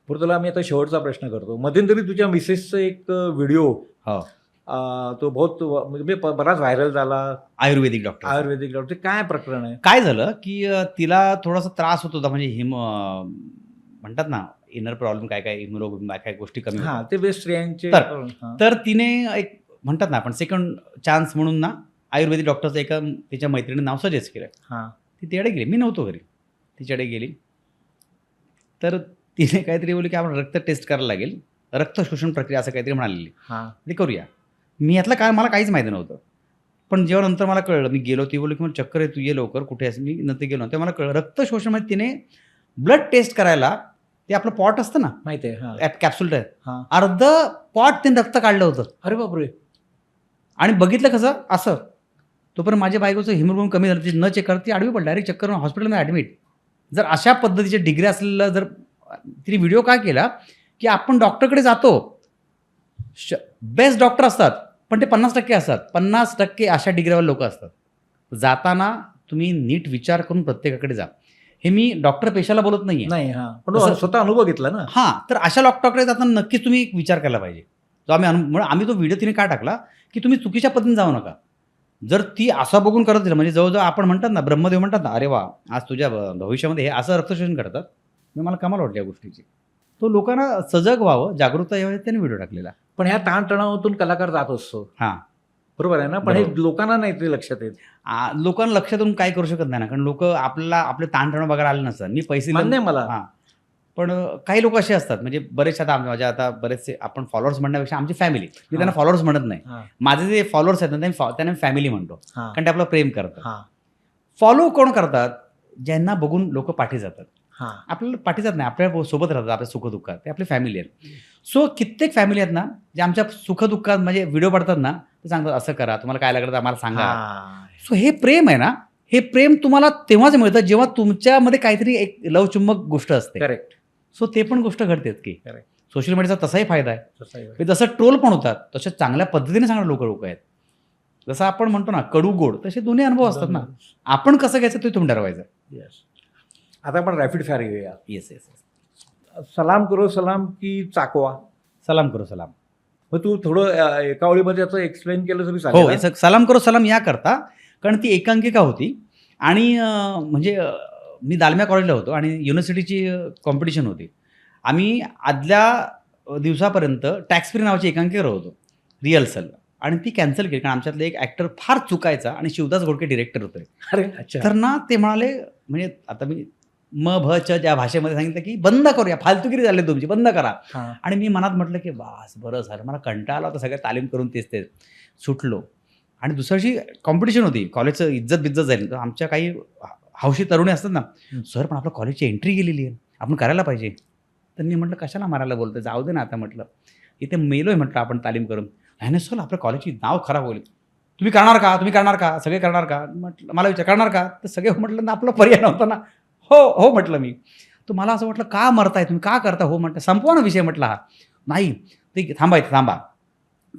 बरं, तुला मी आता शेवटचा प्रश्न करतो. मध्यंतरी तुझ्या मिसेसचा एक व्हिडिओ हो. तो बहुत म्हणजे बराच व्हायरल झाला. आयुर्वेदिक डॉक्टर. आयुर्वेदिक डॉक्टर काय प्रकरण आहे? काय झालं की तिला थोडासा त्रास होत होता, म्हणजे म्हणतात ना इनर प्रॉब्लेम, काय काय हिमोग्लोबिन काय काय गोष्टी कमी हां, होतात. ते बेस्ट स्त्रियांचे. तर तिने एक म्हणतात ना आपण सेकंड चान्स म्हणून ना आयुर्वेदिक डॉक्टरचं एका तिच्या मैत्रिणीने नाव सजेस्ट केलं. हां, ती तिच्याकडे गेली, मी नव्हतो घरी, तिच्याकडे गेली. तर तिने काहीतरी बोलली की आपण रक्त टेस्ट करायला लागेल, रक्त शोषण प्रक्रिया असं काहीतरी म्हणालेली. हां. ते करूया. मी यातलं काय, मला काहीच माहिती नव्हतं. पण जेव्हा नंतर मला कळलं, मी गेलो, ती बोलली की मला चक्कर आहे, तू ये लवकर, कुठे आहेस? मी नंतर गेलो, तेव्हा मला कळलं रक्त शोषण म्हणजे तिने ब्लड टेस्ट करायला, ते आपलं पॉट असतं ना, माहिती आहे. हां, कॅप्सूल हां. अर्ध पॉट तिने रक्त काढलं होतं. अरे बापरे! आणि बघितलं कसं असं, तोपर्यंत माझ्या बायकोचं हिमोग्लोबिन कमी झालं, ती न चेक करता ती आडवी पडली, डायरेक्ट चक्कर हॉस्पिटलमध्ये ॲडमिट. जर अशा पद्धतीचे डिग्री असलेलं, जर तिने व्हिडिओ काय केला की आपण डॉक्टरकडे जातो, बेस्ट डॉक्टर असतात पण ते 50% असतात, 50% अशा डिग्रीवर लोक असतात. जाताना तुम्ही नीट विचार करून प्रत्येकाकडे जा. हे मी डॉक्टर पेशाला बोलत नाहीये. नाही. हां, पण स्वतः अनुभव घेतला ना. हां, तर अशा डॉक्टरकडे जाताना नक्कीच तुम्ही एक विचार केला पाहिजे. जो आम्ही तो व्हिडिओ तिने काय टाकला की तुम्ही चुकीच्या पद्धतीने जाऊ नका. जर ती असं बघून करत असेल, म्हणजे जवळजवळ आपण म्हणतात ना, ब्रह्मदेव म्हणतात ना, अरे वा, आज तुझ्या भविष्यामध्ये हे असं रक्तशोषण करतात, मला कमाल वाटली या गोष्टीची. तो लोकांना सजग व्हावं, जागरूकता यावी, त्याने व्हिडिओ टाकलेला. पण ह्या ताणतणावातून कलाकार जात असतो. हां, बरोबर आहे ना. पण हे बरोबर. लोकांना नाही ते लक्षात येत. लोकांना लक्षातून काय करू शकत नाही ना, कारण लोक आपले ताणतणाव बघायला आले नसतात. मी पैसे मान्य आहे मला. हां, पण काही लोक असे असतात, म्हणजे बरेचसे आता बरेचसे आपण फॉलोअर्स म्हणण्यापेक्षा आमची फॅमिली, मी त्यांना फॉलोअर्स म्हणत नाही. हां, माझे जे फॉलोअर्स आहेत ना, त्यांना फॅमिली म्हणतो, हां, कारण ते आपलं प्रेम करतात. हां, फॉलो कोण करतात? ज्यांना बघून लोक पाठी जातात. हां. आपल्याला पाठी जात नाही, आपल्या सोबत राहतात, आपल्या सुखदुःखात, ते आपली फॅमिली आहेत. सो कित्येक फॅमिली आहेत ना, जे आमच्या सुखदुःखात म्हणजे व्हिडिओ पडतात ना, ते सांगतात असं करा, तुम्हाला काय लागलं तर आम्हाला सांगा. हां. सो हे प्रेम आहे ना, हे प्रेम तुम्हाला तेव्हाच मिळतं जेव्हा तुमच्यामध्ये काहीतरी एक लवचुंबक गोष्ट असते. करेक्ट. सो ते पण गोष्ट घडतेच की. Correct. सोशल मीडियाचा तसाही फायदा आहे. तसंही आहे. की जसं ट्रोल पण होतात, तसे चांगल्या पद्धतीने सांगणारे लोक आहेत. जसं आपण म्हणतो ना कडू गोड, तसे दोन्ही अनुभव असतात ना. आपण कसं घ्यायचं ते तुम्ही ठरवायचं. येस. आता आपण रॅपिड फायर घेऊया. Yes yes. सलाम करो सलाम की चाकवा. सलाम करो सलाम. मग तू थोडं एका ओळीमध्ये याचं एक्सप्लेन केलं तरी हो, चालेल. याचं सलाम करो सलाम या करता, कारण ती एकांकिका होती आणि म्हणजे मी दालम्या कॉलेजला होतो आणि युनिव्हर्सिटीची कॉम्पिटिशन होती. आम्ही आदल्या दिवसापर्यंत टॅक्स फ्री नावाची एकांकिका करत होतो रिहर्सल, आणि ती कॅन्सल केली कारण आमच्यातला एक ॲक्टर फार चुकायचा आणि शिवदास घोडके डिरेक्टर होते. अरे अच्छा. तर ना ते म्हणाले, म्हणजे आता मी भ च ज्या भाषेमध्ये सांगितलं की बंद करूया, फालतुगिरी झाली तुमची, बंद करा. हां. आणि मी मनात म्हटलं की बस बरं झालं, मला कंटाळा आला होता सगळ्या तालीम करून, तेच सुटलो. आणि दुसऱ्या दिवशी कॉम्पिटिशन होती, कॉलेजचं इज्जत बिज्जत जाईल. तर आमच्या काही हौशी तरुणी असतात ना, सर पण आपल्या कॉलेजची एंट्री गेलेली आहे, आपण करायला पाहिजे. तर मी म्हटलं कशाला मारायला बोलतो, जाऊ दे ना आता, म्हटलं इथे मेलोय म्हटलं आपण तालीम करून. नाही सर, आपल्या कॉलेजची नाव खराब होईल, तुम्ही करणार का, तुम्ही करणार का, सगळे करणार का, म्हटलं मला विचार करणार का, तर सगळे म्हटलं ना, आपला पर्याय नव्हता ना. हो हो म्हटलं मी. तर मला असं वाटलं का मरताय तुम्ही, का करता, हो म्हटलं संपवा ना विषय, म्हटलं हा नाही ते थांबा.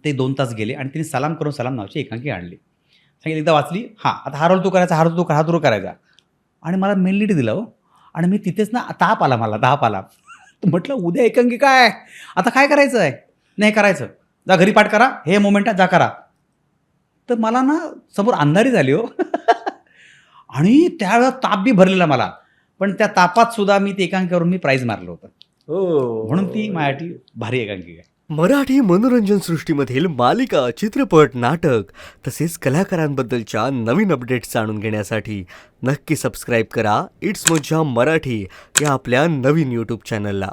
ते 2 तास गेले आणि तिने सलाम करून सलाम नावाची एकांकी आणली. सांगितलं एकदा वाचली, हां आता हा रोल तू करायचा, हा रोल करायचा. आणि मला मेन लीड दिला हो. आणि मी तिथेच ना ताप आला मला. म्हटलं उद्या एकांकी काय, आता काय करायचं आहे, नाही करायचं, जा घरी पाठ करा, हे मोमेंट जा करा. तर मला ना समोर अंधारी झाली हो. आणि त्यावेळेला ताप बी भरलेला मला, पण त्या तापात सुद्धा मी ते एकांकिकावरून मी प्राईज मारलं होतं. हो, म्हणून ती माझ्यासाठी भारी एकांकिका आहे. मराठी मनोरंजन सृष्टीमधील मालिका, चित्रपट, नाटक तसेच कलाकारांबद्दलच्या नवीन अपडेट्स जाणून घेण्यासाठी नक्की सबस्क्राईब करा इट्स मज्जा मराठी या आपल्या नवीन यूट्यूब चॅनलला.